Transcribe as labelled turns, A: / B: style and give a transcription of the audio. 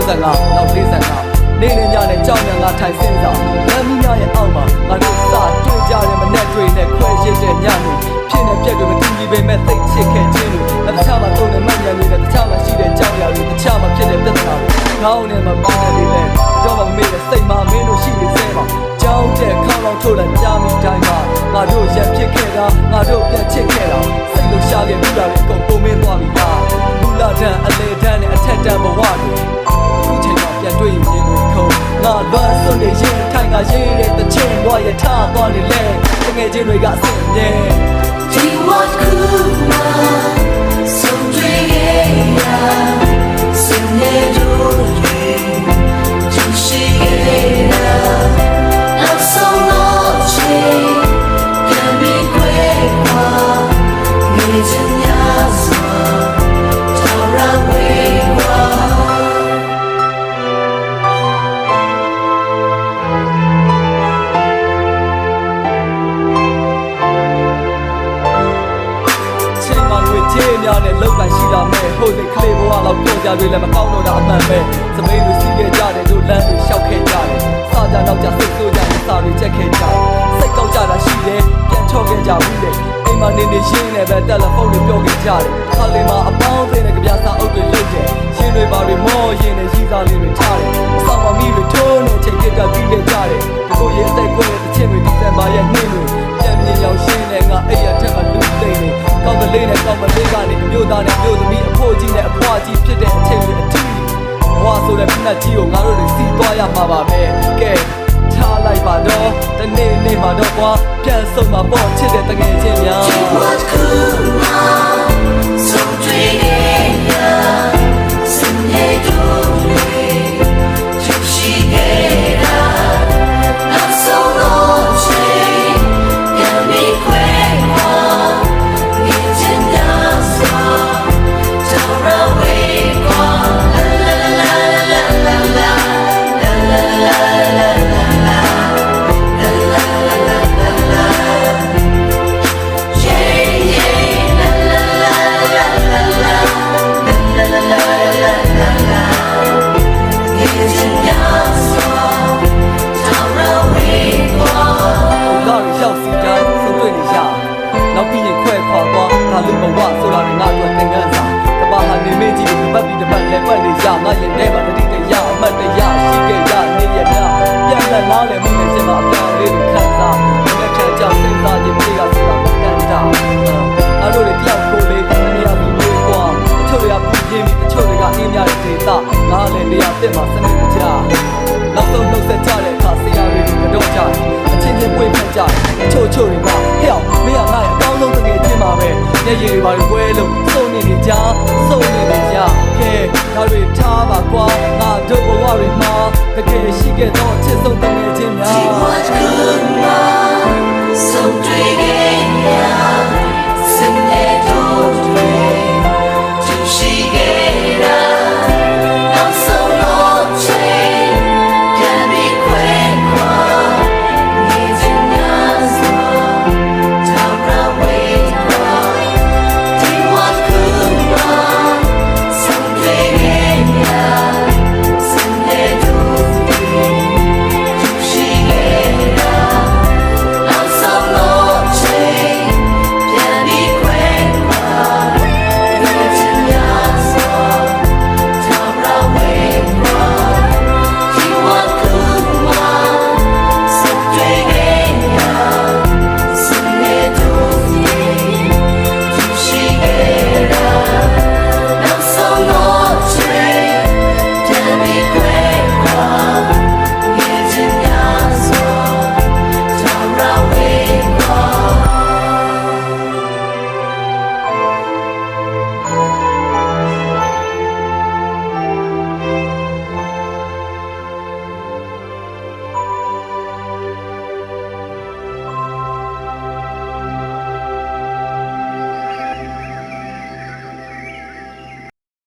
A: 35နောက်45နေနေညနဲ့ကြောင်ညာငါထိုင်စင်းစားလမ်းမီးများရဲ့အောက်မှာငါတို့စတွေ့ကြတယ်မနဲ့တွေ့နဲ့ခွဲရစ်တဲ့ညနေဖြစ်နေပြက်တွေမတူညီပေမဲ့သိချစ်ခဲ့ခြင်းတွေတခြားမှာသုံးတဲ့မှတ်ဉာဏ်တွေနဲ့တခြားမှာရှိတဲ့ကြောင်ညာတွေတခြားမှာဖြစ်တဲ့ပြဿနာတွေခေါင်းထဲမှာပေါင်းနေလေတော့မမေ့တဲ့စိတ်မှာမင်းတို့ရှိနေသေးပါကြောင်တဲ့ခေါင်းလောင်ထိုးလာကြားမိတိုင်းမှာငါတို့ရံဖြစ်ခဲ့တာငါတို့ပြန်ချစ်ခဲ့တာစိတ်လုံးရှားခဲ့ပြီးတာတွေအကုန်ပုံမင်းသွားပြီလားလူလာတန်းအလေတန်းနဲ့အထက်တန်းဘဝတွေအခုချိန်မှာပြန်တွေ့ရင်ရင်တွေခုံငါလွမ်းစွန်နေရင်ထိုင်ကရေးတဲ့တချင်ဘဝရထားသွားနေလေတငယ်ချင်းတွေကအဆင်ပြေ
B: ဒီဝတ်ကူနာဆုံးတွေ့ခဲ့ရစနေတို့တွေချစ်ရှိခဲ့တာနောက်ဆုံးတော့ချေကံပြီးခွဲခွာနေချင်ရစွာထောင်ရဝေးခွာ
A: များနဲ့လောက်ကန်ရှိလာမဲ့ဟိုစိတ်ကလေးဘဝလောက်ပြောကြတွေလည်းမကောင်းတော့တာအမှန်ပဲစပိန်လူစီးခဲ့ကြတယ်တို့လမ်းတွေလျှောက်ခဲ့ကြတယ်စာကြတော့ကြစိတ်ဆိုးကြရင်စာတွေချက်ခဲ့ကြတယ်စိတ်ကောက်ကြတာရှိတယ်ပြန်ချော့ခဲ့ကြဘူးလေအိမ်မှာနေနေရင်းနဲ့ပဲတယ်လီဖုန်းတွေပြောခဲ့ကြတယ်ခါလေးမှာအပေါင်းအသင်းနဲ့ကြပြစာအုပ်တွေလုပ်တယ်ရင်းတွေပါတွေမောရင်းနဲ့ရီးစားလေးတွေထားတယ်အဆောင်မမီတွေထိုးနေချိန်ပြတ်ပြီးခဲ့ကြတယ်ဒီကိုရင်စိတ်ခွဲတဲ့တချင်တွေဒီဇင်ဘာရဲ့နှင်းတွေပြန်မြင်ရောက်ရှင်းနဲ့ငါအဲ့ရထက်မှလူသိနေကောင်းကလေးနဲ့ကောင်းမလေးကနေအမျိုးသားနဲ့မျိုးသမီးအဖိုးကြီးနဲ့အဖွားကြီးဖြစ်တဲ့အချိန်တွေအထီးဘဝဆိုတဲ့ပြတ်ကြီးကိုငါတို့တွေစီးသွားရမှာပါပဲကဲထားလိုက်ပါတော့တနေ့နေ့မှာတော့ကွာပြန်ဆုံးမှာပေါ့ချစ်တဲ့တငယ်ချင်းများ
B: You want cool now so dreamy yeah Sunday doorway to she get out not so long can be quick one it's in us don't away one la la la la la la la la la
A: နောက်ပြီးရင်ခွဲခွာသွားဒါလူဘဝဆိုတာငါတို့သင်ခန်းစာကဘာဟာနေမေးကြည့်လို့ပတ်ပြီးတပတ်လဲပတ်နေရငါရင်ထဲမှာတတိတရအမှတ်တရရှိခဲ့ရနေရတာပြန်လာနားလည်းမှုနဲ့ကျင်မှာအပြန်လေးတွေခံစားလက်ဖြတ်ကြောင့်စဉ်းစားခြင်းတွေကဆိုတာမကန်တာအားတို့တွေတယောက်ကိုလေးနေရာပြီးပြေးကွာတချို့တွေကပူပြင်းပြီးတချို့တွေကအင်းများတဲ့ဒေသငါလည်းနေရာတက်မှာစနစ်တကျနောက်ဆုံးနှုတ်ဆက်ကြတဲ့အခါဆရာတွေကတော့ကြအချင်းချင်းပွေ့ဖက်ကြအချို့တွေကဟဲ့အောင်မင်းကငါ့ရဲ့အကောင်းဆုံးတကယ်ချင်းပါပဲညရည်တွေပါပွဲလို့စုံနေနေကြကဲဒါတွေ